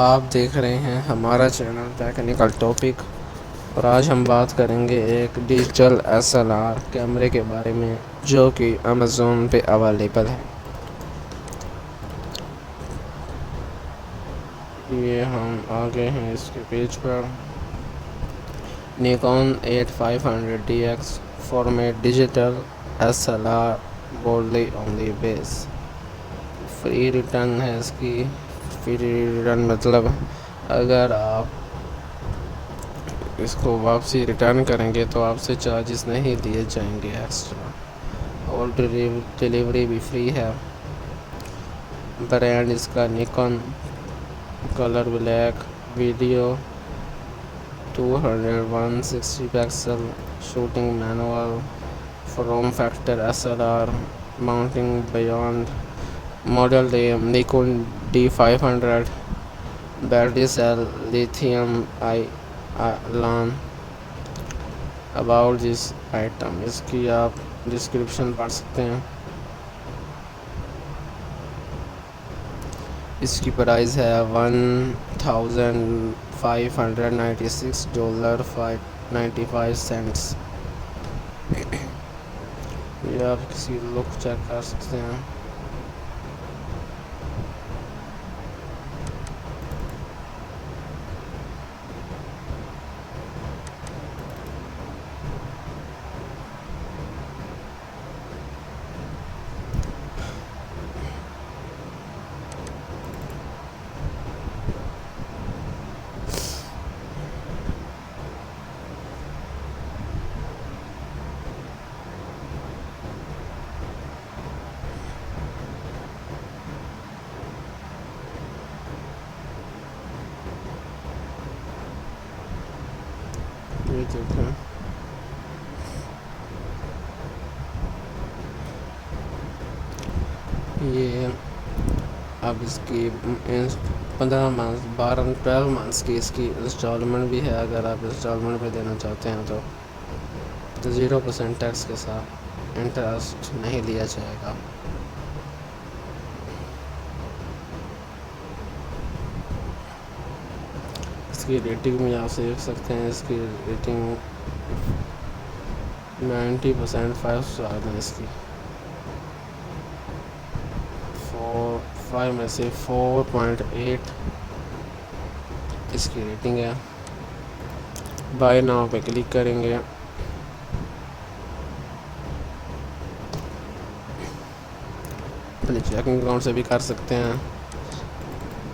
आप देख रहे हैं हमारा चैनल टेक्निकल टॉपिक। और आज हम बात करेंगे एक डिजिटल SLR कैमरे के बारे में जो कि अमेज़ोन पे अवेलेबल है। ये हम आ गए हैं इसके पेज पर। Nikon 8500 DX format digital SLR boldly only base. Free return है इसकी। फ्री रिटर्न मतलब अगर आप इसको वापसी रिटर्न करेंगे तो आपसे चार्जेस नहीं दिए जाएंगे एक्स्ट्रा, और डिलीवरी भी फ्री है। ब्रांड इसका Nikon, colour black, video 200 160 pixel, shooting manual, form factor SLR, mounting bayonet, model name Nikon D500, battery cell lithium ion. About this item, इसकी आप डिस्क्रिप्शन पढ़ सकते हैं। इसकी प्राइस है $1,596.95। ये आप किसी लुक चेक कर सकते हैं। ये देखें, ये अब इसकी 12 मंथ्स की इसकी इंस्टॉलमेंट भी है। अगर आप इंस्टॉलमेंट पे देना चाहते हैं तो 0% टैक्स के साथ इंटरेस्ट नहीं लिया जाएगा। इसकी रेटिंग में आप देख सकते हैं। इसकी रेटिंग 90% 5 स्टार है। इसकी 5 में से 4.8 इसकी रेटिंग है। बाय नाउ पे क्लिक करेंगे। अपने चेकिंग अकाउंट से भी कर सकते हैं,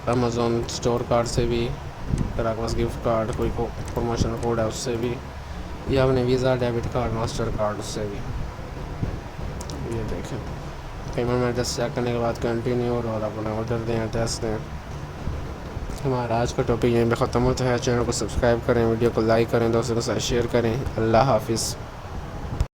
अमेज़ोन स्टोर कार्ड से भी, अगर आपके पास गिफ्ट कार्ड कोई प्रमोशन कोड है उससे भी, या अपने visa, debit card, master card उससे भी। ये देखें, पेमेंट एड्रेस चेक करने के बाद कंटिन्यू और अपना ऑर्डर दें, एड्रेस दें। हमारा आज का टॉपिक यहीं पे ख़त्म होता है। चैनल को सब्सक्राइब करें, वीडियो को लाइक करें, दोस्तों के साथ शेयर करें। अल्लाह हाफिज़।